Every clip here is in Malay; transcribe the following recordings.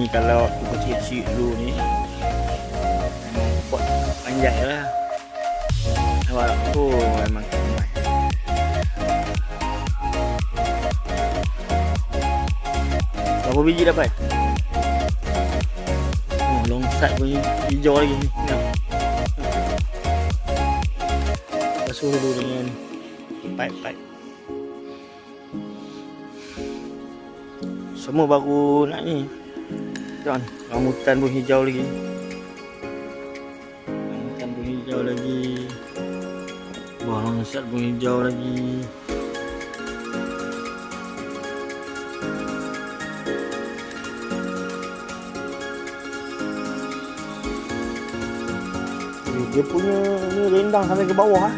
kalau waktu kecil-kecil dulu ni pot panjat lah. Nampak tak? Oh memang kemai. Berapa biji dapat? Oh, longsat pun hijau lagi ni. Basuh dulu dengan pipe. Semua baru nak ni. Tuan, rambutan pun hijau lagi. Rambutan pun hijau lagi. Buah longsat pun hijau lagi. Dia punya ni rendang sampai ke bawah ah.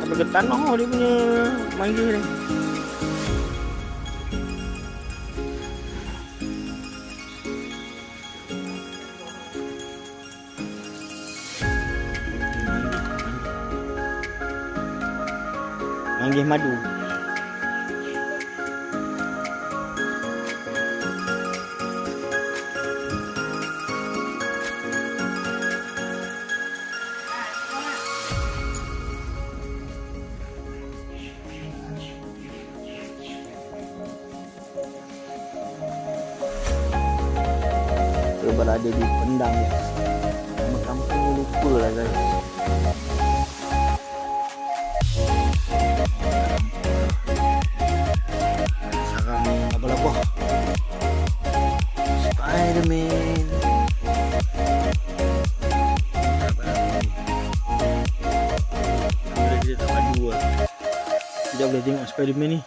Sampai ke tanah dia punya manggis ni. Manggis madu. Kita berada di Pendang. Nama kampung lupa lah guys. Spiderman. Dia tak padu lah. Tidak boleh tengok Spiderman ni.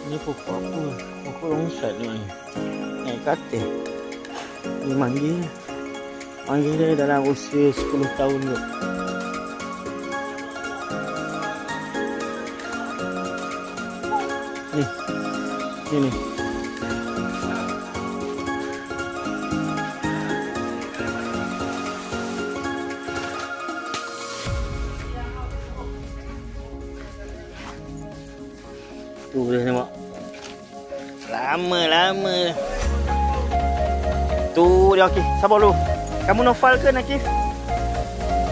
Ni pokok apa? Pokok longsat ni. Naik katil. Ni manggis. Manggis dia dalam usia 10 tahun kot. Ni. Tu boleh tengok. Lama. Tu dia okey. Sabar dulu. Kamu Noval ke Nakif?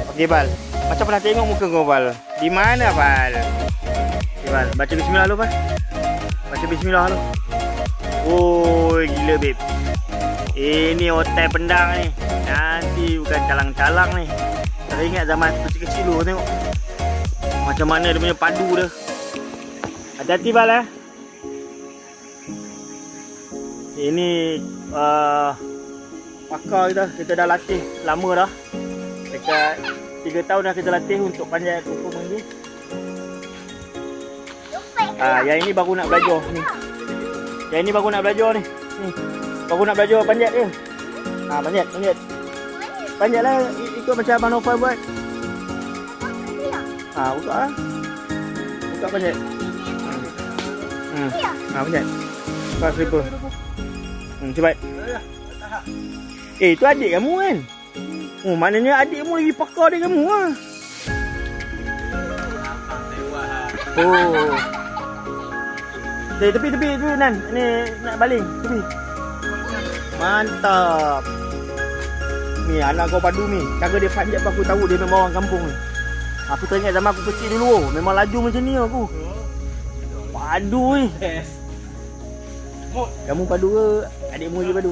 Okey Bal. Macam pernah tengok muka kau Bal. Di mana Bal? Okey Bal, baca bismillah dulu Bal. Baca bismillah dulu. Oh, gila babe. Ini hotel Pendang ni. Nanti bukan calang-calang ni. Saya ingat zaman kecil-kecil dulu tengok. Macam mana dia punya padu dia. Hati-hati Bal eh. Ini pakar kita dah latih lama dah. Dekat 3 tahun dah kita latih untuk panjat pokok manggis. Yang ini baru nak belajar ni. Yang ini baru nak belajar ni. Baru nak belajar panjat ke? Panjat. Panjatlah ikut macam Abang Noval buat. Buka lah. Buka panjat. Panjat. Buka slipper. Cepat. Itu adik kamu kan? Maknanya adikmu lagi pakar dari kamu lah. Tepi Nan. Ni nak baling. Tepi. Mantap. Ni anak kau padu ni. Cara dia panjat aku tahu dia memang orang kampung ni. Aku teringat zaman aku kecil dulu. Memang laju macam ni aku. Padu ni. Kamu padu ke? Adikmu je padu?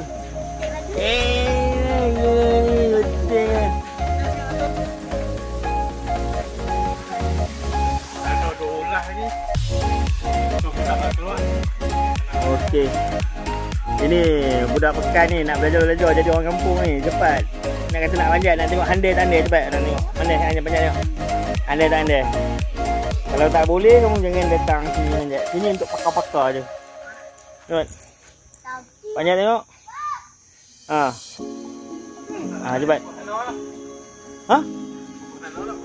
Okey. Ini budak pekan ni nak belajar jadi orang kampung ni. Cepat. Nak kata nak panjat, nak tengok handai tak handai. Cepat nak tengok. Pandai panjat tengok. Handai tak handai. Kalau tak boleh kamu jangan datang sini panjat. Sini untuk pakar-pakar je. Tengok. Panjat tengok. Cepat.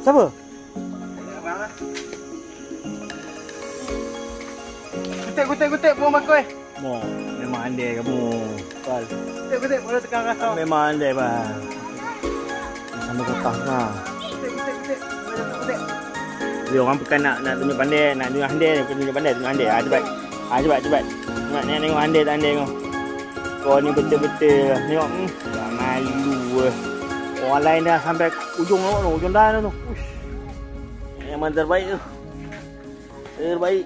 Siapa? Kutik buang bakoi. Memang andai kamu. Pal. Kutik boleh tekan rasa. Memang andai bang. sama kotah nah. Dia orang bukan nak tunjuk pandai, nak tunjuk handai, bukan tunjuk pandai, tunjuk handai. Cepat. Cepat. Tengok handai tak handai kau. Kau ni betul-betul tengok tak malu orang lain dah sampai ujung tu, ujung dah tu. Ush. Memang terbaik tu. Terbaik.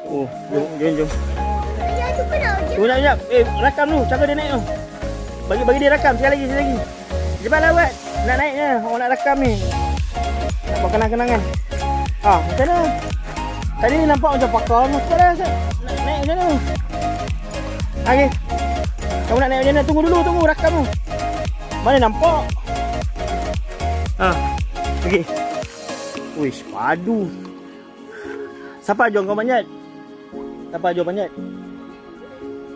Oh, jom. Ayah cuba nak. Jom. Rakam tu, cara dia naik tu. Bagi dia rakam sekali lagi. Cepatlah buat. Nak naik je. Orang nak rakam ni. Nak buat kenang-kenangan. Macam mana? Tadi nampak macam pakar. Cepat dah. Nak naik macam mana? Okey. Kamu nak naik macam mana? Tunggu rakam tu. Mana nampak? Okey. Wish, padu. Siapa ajar kau panjat?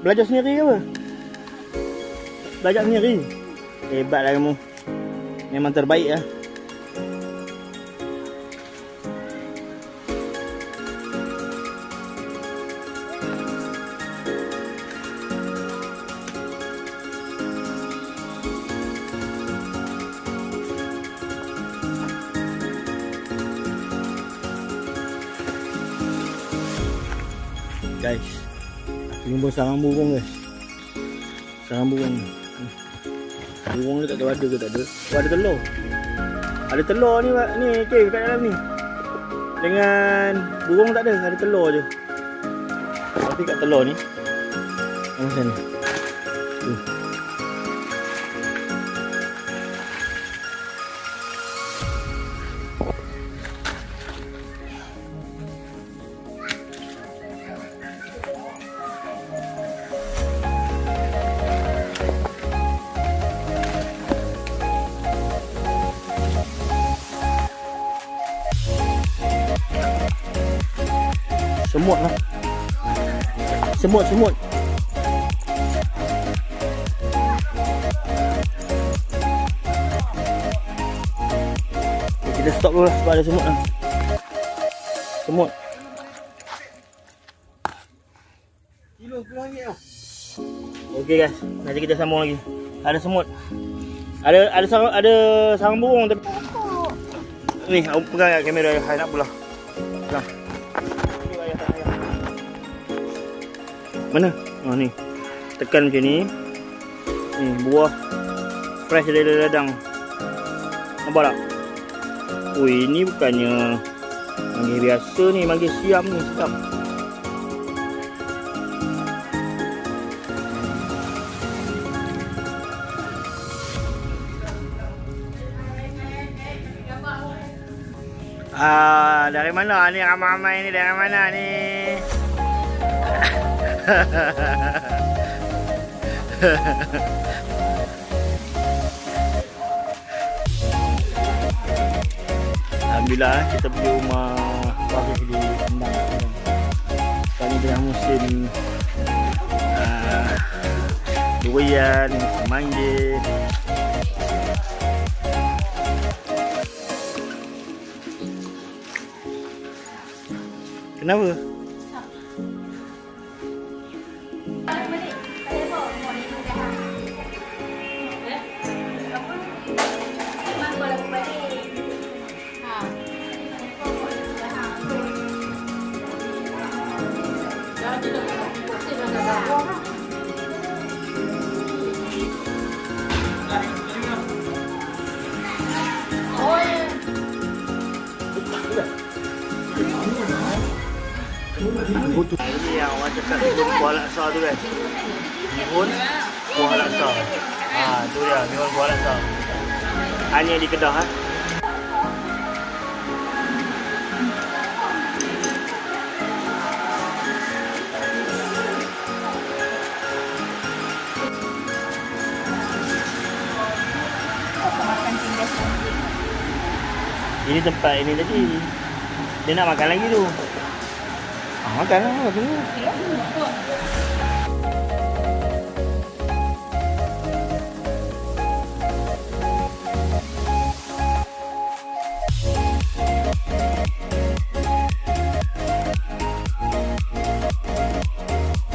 Belajar sendiri ke apa? Belajar sendiri. Hebatlah kamu. Memang terbaik lah. Guys, aku jumpa sarang burung guys. Sarang burung. Burung ni tak tahu ada ke tak ada. Ada telur. Ada telur ni cave kat dalam ni. Dengan burung tak ada telur je. Tapi kat telur ni macam ni. Semut lah. Semut. Kita stop dulu lah sebab ada semut lah. Semut. Kilo RM10 tau. Okey guys, nanti kita sambung lagi. Ada semut. Ada sarang burung tapi. Ni, aku pegang kamera ayah nak pula. Pegang. Mana? Ni. Tekan macam ni. Ni buah fresh dari ladang. Nampak tak? Ui, ni bukannya manggis biasa ni, manggis siam ni, sedap. Dari mana ni ramai-ramai ni? Dari mana ni? Alhamdulillah kita pergi rumah Wafif di Kendang. Sekarang ni tengah musim durian, manggis. Kenapa? Ini yang orang cakap buah laksa tu kan. Mihun buah laksa. Tu dia, mihun buah laksa. Hanya di Kedah Ini tempat ini tadi. Dia nak makan lagi tu. Makan lah.